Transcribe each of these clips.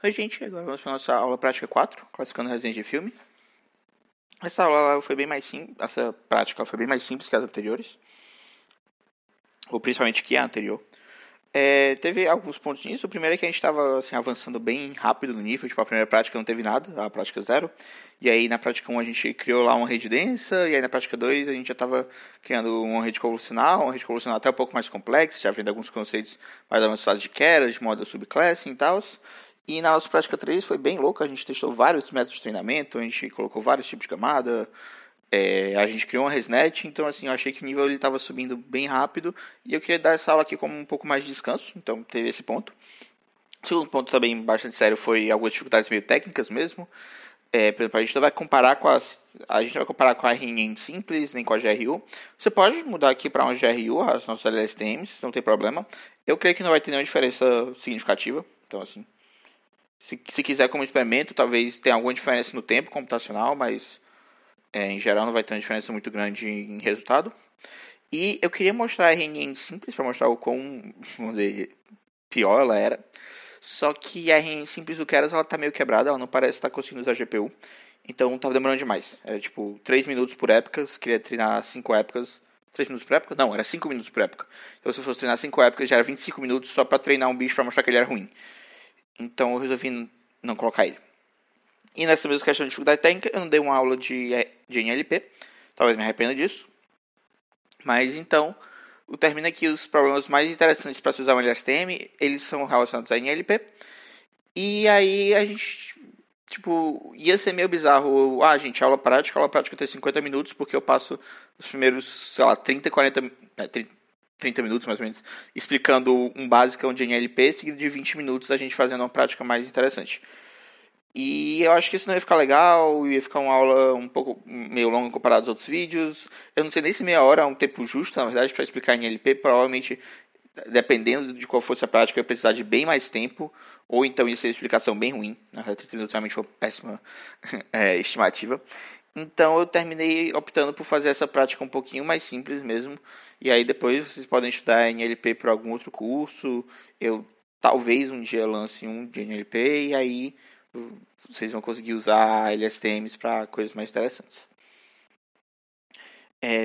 Oi, gente, agora vamos para a nossa aula prática 4, classificando resenhas de filme. Essa aula foi bem mais simples, essa prática foi bem mais simples que as anteriores, ou principalmente que a anterior. Teve alguns pontos nisso. O primeiro é que a gente estava assim, avançando bem rápido no nível. Tipo, a primeira prática não teve nada, a prática 0. E aí na prática 1 a gente criou lá uma rede densa. E aí na prática 2 a gente já estava criando uma rede convolucional até um pouco mais complexa, já vendo alguns conceitos mais avançados de Keras, de model subclassing e tal. E na nossa prática 3 foi bem louco. A gente testou vários métodos de treinamento, a gente colocou vários tipos de camada. A gente criou uma ResNet, então assim, eu achei que o nível estava subindo bem rápido e eu queria dar essa aula aqui como um pouco mais de descanso, então teve esse ponto. O segundo ponto também bastante sério foi algumas dificuldades meio técnicas mesmo. Por exemplo, a gente não vai comparar com a RNN simples, nem com a GRU. Você pode mudar aqui para uma GRU, as nossas LSTMs, não tem problema. Eu creio que não vai ter nenhuma diferença significativa, então assim, se quiser como experimento, talvez tenha alguma diferença no tempo computacional, mas em geral não vai ter uma diferença muito grande em resultado. E eu queria mostrar a RNN simples para mostrar o quão, vamos dizer, pior ela era. Só que a RNN simples do Keras ela tá meio quebrada, ela não parece estar conseguindo usar GPU. Então tava demorando demais. Era tipo 3 minutos por época, se queria treinar 5 épocas. 3 minutos por época? Não, era 5 minutos por época. Então se eu fosse treinar 5 épocas já era 25 minutos só para treinar um bicho para mostrar que ele era ruim. Então eu resolvi não colocar ele. E nessa mesma questão de dificuldade técnica, eu não dei uma aula de NLP. Talvez me arrependa disso. Mas então, eu termino aqui os problemas mais interessantes para se usar um LSTM. Eles são relacionados a NLP. E aí a gente, ia ser meio bizarro. Gente, aula prática tem 50 minutos, porque eu passo os primeiros, 30 minutos mais ou menos, explicando um básico de NLP, seguido de 20 minutos a gente fazendo uma prática mais interessante. E eu acho que isso não ia ficar legal, ia ficar uma aula um pouco meio longa comparado aos outros vídeos. Eu não sei nem se meia hora é um tempo justo, na verdade, para explicar em NLP. Provavelmente, dependendo de qual fosse a prática, eu ia precisar de bem mais tempo, ou então ia ser uma explicação bem ruim. Na verdade, 30 minutos realmente foi uma péssima estimativa. Então eu terminei optando por fazer essa prática um pouquinho mais simples mesmo. E aí depois vocês podem estudar NLP por algum outro curso. Eu talvez um dia lance um de NLP e aí vocês vão conseguir usar LSTMs para coisas mais interessantes.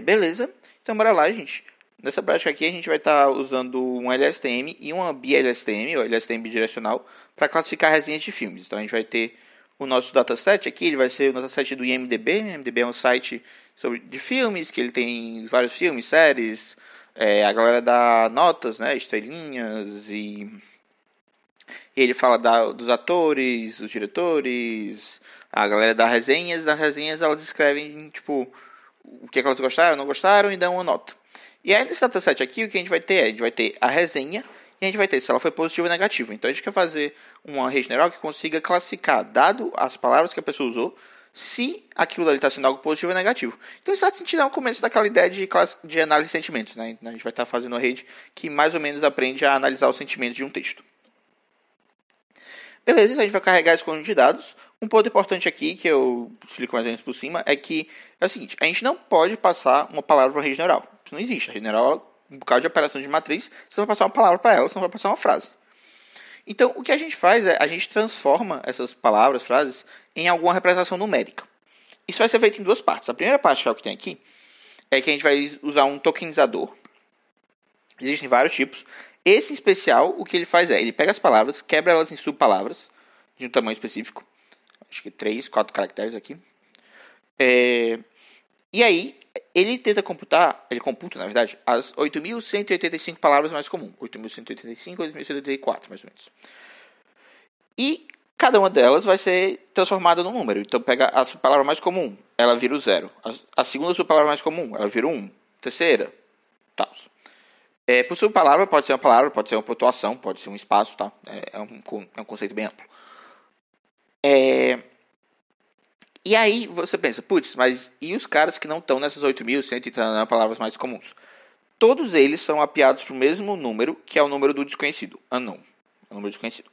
Beleza? Então bora lá, gente. Nessa prática aqui a gente vai estar usando um LSTM e uma BLSTM, ou LSTM bidirecional, para classificar resenhas de filmes. Então a gente vai ter o nosso dataset aqui, ele vai ser o dataset do IMDb. O IMDb é um site de filmes, que ele tem vários filmes, séries. A galera dá notas, né, estrelinhas e ele fala dos atores, dos diretores, a galera dá resenhas. Nas resenhas elas escrevem, o que elas gostaram, não gostaram e dão uma nota. E aí nesse dataset aqui, o que a gente vai ter? A gente vai ter a resenha e a gente vai ter se ela foi positiva ou negativa. Então a gente quer fazer uma rede neural que consiga classificar, dado as palavras que a pessoa usou, se aquilo ali está sendo algo positivo ou negativo. Então isso sentido é um começo daquela ideia de análise de sentimentos, né? A gente vai estar fazendo uma rede que mais ou menos aprende a analisar os sentimentos de um texto. Beleza, então a gente vai carregar esse conjunto de dados. Um ponto importante aqui, que eu explico mais ou menos por cima, é que é o seguinte: a gente não pode passar uma palavra para a rede neural. Isso não existe. A rede neural, um bocado de operação de matriz, você vai passar uma palavra para ela, você não vai passar uma frase. Então, o que a gente faz é, a gente transforma essas palavras, frases, em alguma representação numérica. Isso vai ser feito em duas partes. A primeira parte, que é o que tem aqui, é que a gente vai usar um tokenizador. Existem vários tipos. Esse em especial, o que ele faz é, ele pega as palavras, quebra elas em subpalavras, de um tamanho específico. Acho que 3, 4 caracteres aqui. E aí, ele computa, na verdade, as 8.185 palavras mais comuns. 8.185, 8.184, mais ou menos. E cada uma delas vai ser transformada num número. Então, pega a subpalavra mais comum, ela vira o 0. A segunda subpalavra mais comum, ela vira o 1. Terceira, tal. Por subpalavra, pode ser uma palavra, pode ser uma pontuação, pode ser um espaço, tá? É um conceito bem amplo. E aí você pensa, putz, mas e os caras que não estão nessas 8.130 palavras mais comuns? Todos eles são mapeados para o mesmo número, que é o número do desconhecido, unknown. É o número desconhecido.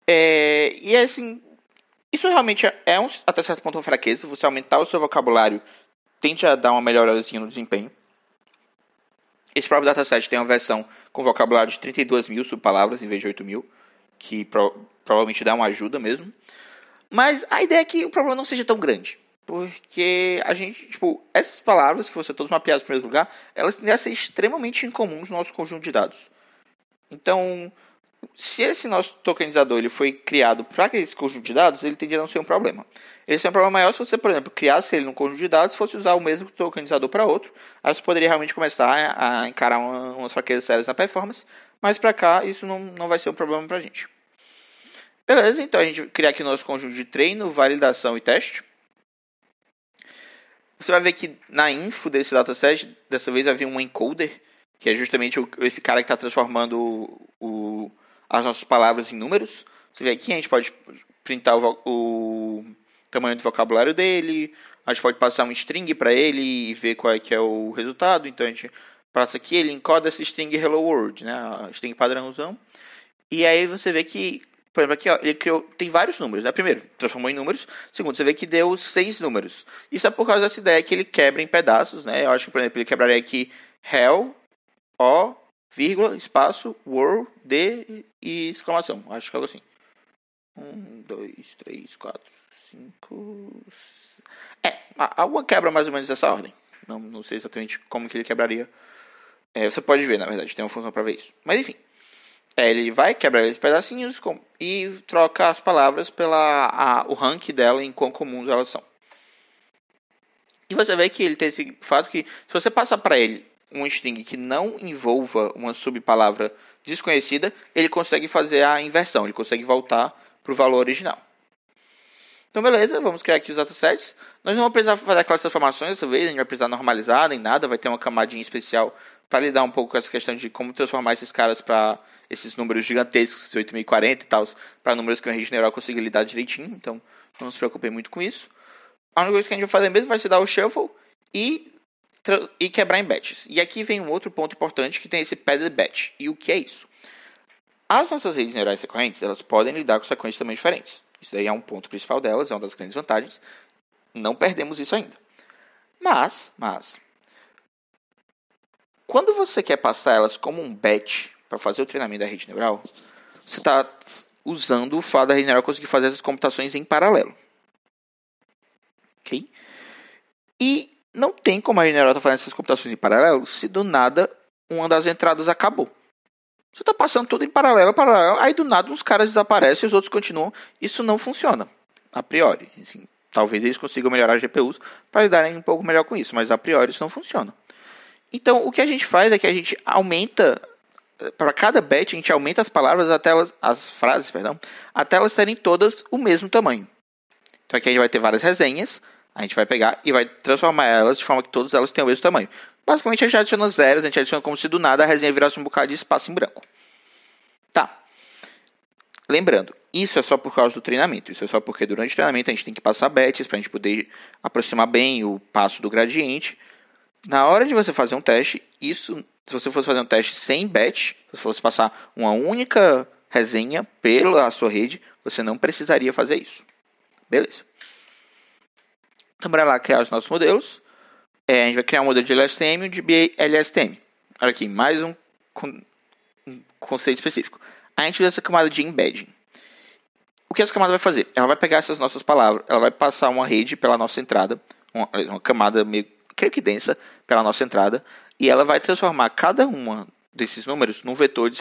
E assim, isso realmente até certo ponto, uma fraqueza. Você aumentar o seu vocabulário tende a dar uma melhorazinha no desempenho. Esse próprio dataset tem uma versão com vocabulário de 32.000 subpalavras em vez de 8.000. que provavelmente dá uma ajuda mesmo. Mas a ideia é que o problema não seja tão grande. Porque a gente, tipo, essas palavras que você todos mapeados no primeiro lugar, elas tendem a ser extremamente incomuns no nosso conjunto de dados. Então, se esse nosso tokenizador ele foi criado para esse conjunto de dados, ele tende a não ser um problema. Ele seria um problema maior se você, por exemplo, criasse ele num conjunto de dados e fosse usar o mesmo tokenizador para outro. Aí você poderia realmente começar a encarar umas fraquezas sérias na performance. Mas para cá, isso não vai ser um problema para a gente. Beleza, então a gente vai criar aqui o nosso conjunto de treino, validação e teste. Você vai ver que na info desse dataset, dessa vez havia um encoder, que é justamente esse cara que está transformando as nossas palavras em números. Você vê aqui, a gente pode printar o tamanho do vocabulário dele, a gente pode passar um string para ele e ver qual é que é o resultado. Então a gente passa aqui, ele encoda esse string hello world, né, a string padrãozão. E aí você vê que, por exemplo, aqui ó, ele criou, tem vários números, né? Primeiro, transformou em números. Segundo, você vê que deu 6 números. Isso é por causa dessa ideia que ele quebra em pedaços, né? Eu acho que, por exemplo, ele quebraria aqui hell, o, vírgula, espaço, world, d e exclamação. Acho que é algo assim. 1, 2, 3, 4, 5... alguma quebra mais ou menos dessa ordem. Não sei exatamente como que ele quebraria. Você pode ver, na verdade, tem uma função para ver isso. Mas enfim. Ele vai quebrar esses pedacinhos e troca as palavras o rank dela em quão comuns elas são. E você vê que ele tem esse fato que, se você passar para ele um string que não envolva uma subpalavra desconhecida, ele consegue fazer a inversão, ele consegue voltar para o valor original. Então beleza, vamos criar aqui os datasets. Nós não vamos precisar fazer aquelas transformações dessa vez, a gente vai precisar normalizar nem nada, vai ter uma camadinha especial para lidar um pouco com essa questão de como transformar esses caras para esses números gigantescos, 8040 e tal, para números que a rede neural consiga lidar direitinho. Então não se preocupem muito com isso. A única coisa que a gente vai fazer mesmo vai ser dar o shuffle e quebrar em batches. E aqui vem um outro ponto importante que tem esse padded batch. E o que é isso? As nossas redes neurais recorrentes, elas podem lidar com sequências também diferentes. Isso daí é um ponto principal delas, é uma das grandes vantagens. Não perdemos isso ainda. Mas, quando você quer passar elas como um batch para fazer o treinamento da rede neural, você está usando o fato da rede neural conseguir fazer essas computações em paralelo. Ok? E não tem como a rede neural estar fazendo essas computações em paralelo se do nada uma das entradas acabou. Você está passando tudo em paralelo, aí do nada uns caras desaparecem e os outros continuam. Isso não funciona, a priori. Assim, talvez eles consigam melhorar as GPUs para lidarem um pouco melhor com isso, mas a priori isso não funciona. Então, o que a gente faz é que a gente aumenta, para cada batch, a gente aumenta as palavras, as frases, até elas terem todas o mesmo tamanho. Então aqui a gente vai ter várias resenhas, a gente vai pegar e vai transformar elas de forma que todas elas tenham o mesmo tamanho. Basicamente a gente adiciona zeros, a gente adiciona como se do nada a resenha virasse um bocado de espaço em branco. Tá. Lembrando, isso é só por causa do treinamento. Isso é só porque durante o treinamento a gente tem que passar batches para a gente poder aproximar bem o passo do gradiente. Na hora de você fazer um teste, se você fosse fazer um teste sem batch, se você fosse passar uma única resenha pela sua rede, você não precisaria fazer isso. Beleza. Então, bora lá criar os nossos modelos. A gente vai criar um modelo de LSTM e um de BLSTM. Olha aqui, mais um conceito específico. A gente usa essa camada de embedding. O que essa camada vai fazer? Ela vai pegar essas nossas palavras, ela vai passar uma rede pela nossa entrada, uma camada meio, creio que densa, pela nossa entrada, e ela vai transformar cada uma desses números num vetor de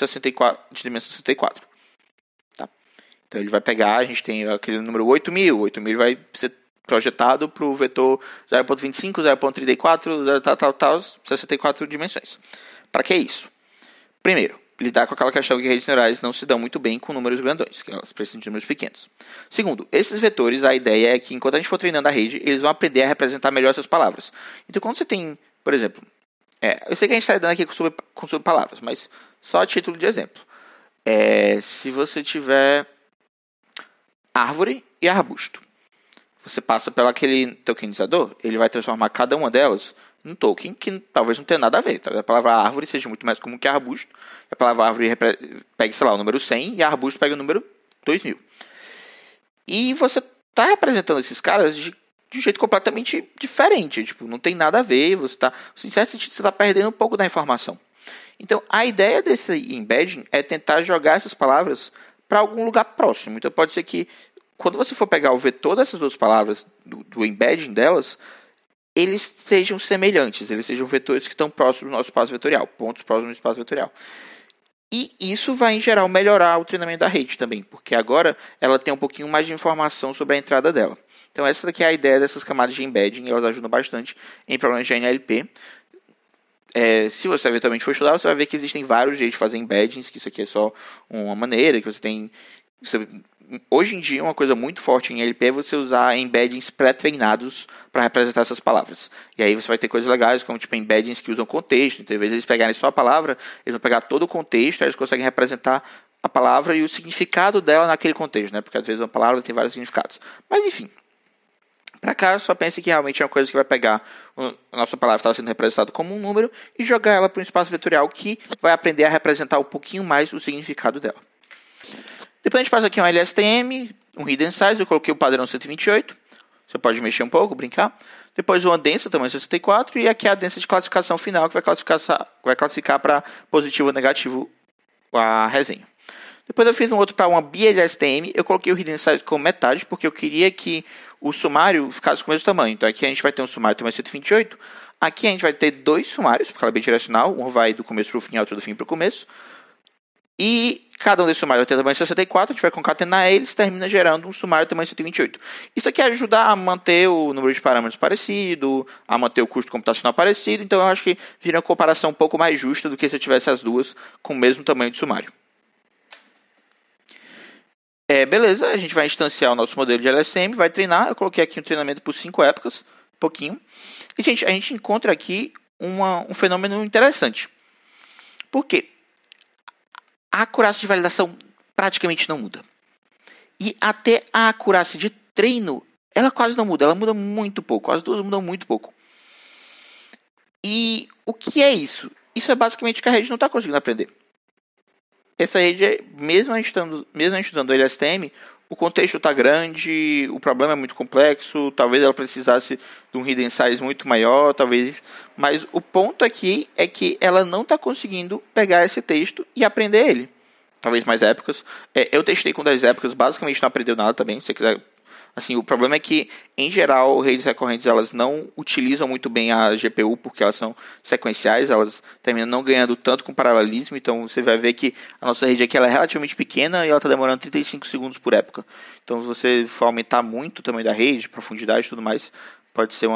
dimensão 64. Tá? Então ele vai pegar, a gente tem aquele número 8000, 8000 vai ser projetado para o vetor 0.25, 0.34, tal, 64 dimensões. Para que isso? Primeiro, lidar com aquela questão que redes neurais não se dão muito bem com números grandões, que elas precisam de números pequenos. Segundo, esses vetores, a ideia é que enquanto a gente for treinando a rede, eles vão aprender a representar melhor essas palavras. Então, quando você tem, por exemplo, eu sei que a gente está lidando aqui com subpalavras, mas só a título de exemplo. Se você tiver árvore e arbusto, você passa pelo aquele tokenizador, ele vai transformar cada uma delas num token que talvez não tenha nada a ver. A palavra árvore seja muito mais comum que arbusto. A palavra árvore pega, sei lá, o número 100 e arbusto pega o número 2000. E você está representando esses caras de um jeito completamente diferente. Tipo, não tem nada a ver. Em certo sentido, você está perdendo um pouco da informação. Então, a ideia desse embedding é tentar jogar essas palavras para algum lugar próximo. Então pode ser que, quando você for pegar o vetor dessas duas palavras, do embedding delas, eles sejam semelhantes, eles sejam vetores que estão próximos do nosso espaço vetorial, pontos próximos do espaço vetorial. E isso vai, em geral, melhorar o treinamento da rede também, porque agora ela tem um pouquinho mais de informação sobre a entrada dela. Então essa daqui é a ideia dessas camadas de embedding, elas ajudam bastante em problemas de NLP. Se você eventualmente for estudar, você vai ver que existem vários jeitos de fazer embeddings, que isso aqui é só uma maneira, que você tem... Hoje em dia, uma coisa muito forte em NLP é você usar embeddings pré-treinados para representar essas palavras. E aí você vai ter coisas legais, como tipo embeddings que usam contexto. Então, às vezes eles pegarem só a palavra, eles vão pegar todo o contexto, aí eles conseguem representar a palavra e o significado dela naquele contexto, né? Porque às vezes uma palavra tem vários significados. Mas enfim, para cá, só pense que realmente é uma coisa que vai pegar a nossa palavra está sendo representada como um número e jogar ela para um espaço vetorial que vai aprender a representar um pouquinho mais o significado dela. Depois a gente passa aqui um LSTM, um Hidden Size, eu coloquei o padrão 128. Você pode mexer um pouco, brincar. Depois uma densa, tamanho 64, e aqui é a densa de classificação final, que vai classificar para positivo ou negativo a resenha. Depois eu fiz um outro para uma BLSTM, eu coloquei o Hidden Size como metade, porque eu queria que o sumário ficasse com o mesmo tamanho. Então aqui a gente vai ter um sumário tamanho 128, aqui a gente vai ter dois sumários, porque ela é bidirecional, um vai do começo para o fim, outro do fim para o começo. E cada um desses sumários vai ter tamanho 64, a gente vai concatenar eles, termina gerando um sumário tamanho 128. Isso aqui ajuda a manter o número de parâmetros parecido, a manter o custo computacional parecido, então eu acho que vira uma comparação um pouco mais justa do que se eu tivesse as duas com o mesmo tamanho de sumário. Beleza, a gente vai instanciar o nosso modelo de LSTM, vai treinar, eu coloquei aqui um treinamento por 5 épocas, pouquinho. E, gente, a gente encontra aqui um fenômeno interessante. Por quê? A acurácia de validação praticamente não muda. E até a acurácia de treino, ela quase não muda. Ela muda muito pouco. As duas mudam muito pouco. E o que é isso? Isso é basicamente que a rede não está conseguindo aprender. Essa rede, mesmo a gente usando o LSTM, o contexto está grande, o problema é muito complexo, talvez ela precisasse de um hidden size muito maior, talvez. Mas o ponto aqui é que ela não está conseguindo pegar esse texto e aprender ele. Talvez mais épocas. Eu testei com 10 épocas, basicamente não aprendeu nada também. Se você quiser. Assim, o problema é que, em geral, redes recorrentes elas não utilizam muito bem a GPU, porque elas são sequenciais, elas terminam não ganhando tanto com paralelismo, então você vai ver que a nossa rede aqui ela é relativamente pequena e ela está demorando 35 segundos por época. Então, se você for aumentar muito o tamanho da rede, profundidade e tudo mais, pode ser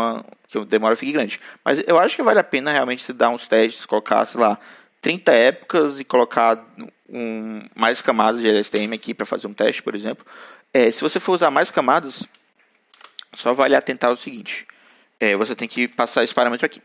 que a demora fique grande. Mas eu acho que vale a pena realmente você dar uns testes, colocar, sei lá, 30 épocas e colocar mais camadas de LSTM aqui para fazer um teste, por exemplo. Se você for usar mais camadas, só vale atentar ao seguinte. Você tem que passar esse parâmetro aqui.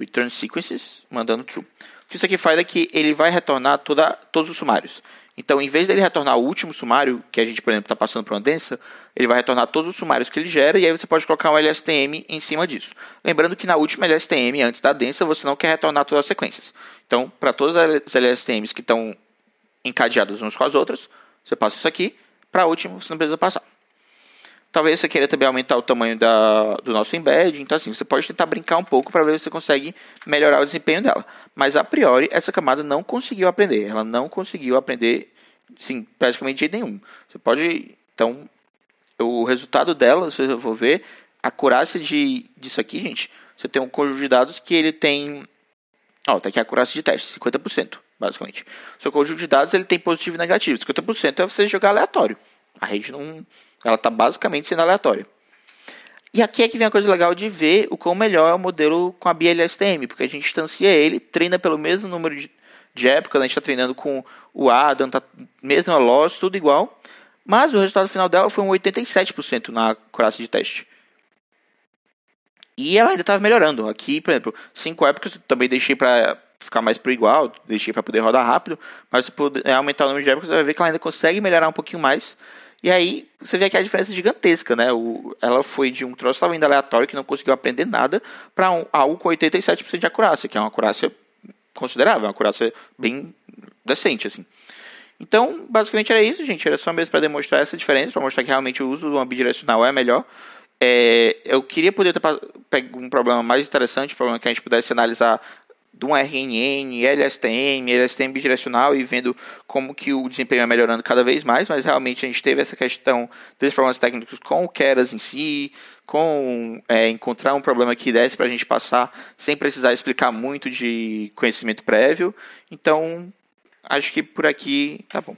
Return sequences, mandando true. O que isso aqui faz é que ele vai retornar todos os sumários. Então, em vez dele retornar o último sumário, que a gente, por exemplo, está passando por uma densa, ele vai retornar todos os sumários que ele gera, e aí você pode colocar um LSTM em cima disso. Lembrando que na última LSTM, antes da densa, você não quer retornar todas as sequências. Então, para todas as LSTMs que estão encadeadas umas com as outras, você passa isso aqui, para a última você não precisa passar. Talvez você queira também aumentar o tamanho do nosso embed, então assim, você pode tentar brincar um pouco para ver se você consegue melhorar o desempenho dela. Mas a priori, essa camada não conseguiu aprender, ela não conseguiu aprender, sim, praticamente de jeito nenhum. Você pode, então, o resultado dela, se você for ver, a acurácia disso aqui, gente, você tem um conjunto de dados que ele tem, tá aqui a acurácia de teste, 50%. Basicamente. O seu conjunto de dados ele tem positivo e negativo. 50% é você jogar aleatório. A rede não. Ela está basicamente sendo aleatória. E aqui é que vem a coisa legal de ver o quão melhor é o modelo com a BLSTM, porque a gente instancia ele, treina pelo mesmo número de épocas, a gente está treinando com o Adam, tá mesma loss, tudo igual. Mas o resultado final dela foi um 87% na acurácia de teste. E ela ainda estava melhorando. Aqui, por exemplo, 5 épocas eu também deixei para ficar mais pro igual, deixei para poder rodar rápido, mas se puder aumentar o número de épocas, você vai ver que ela ainda consegue melhorar um pouquinho mais. E aí, você vê que a diferença é gigantesca, né? Ela foi de um troço que estava indo aleatório, que não conseguiu aprender nada, para algo com 87% de acurácia, que é uma acurácia considerável, uma acurácia bem decente, assim. Então, basicamente era isso, gente. Era só mesmo para demonstrar essa diferença, para mostrar que realmente o uso de uma bidirecional é melhor. Eu queria poder ter um problema mais interessante, um problema que a gente pudesse analisar de um RNN, LSTM, LSTM bidirecional e vendo como que o desempenho é melhorando cada vez mais, mas realmente a gente teve essa questão desses problemas técnicos com o Keras em si, com encontrar um problema que desse para a gente passar sem precisar explicar muito de conhecimento prévio. Então, acho que por aqui tá bom.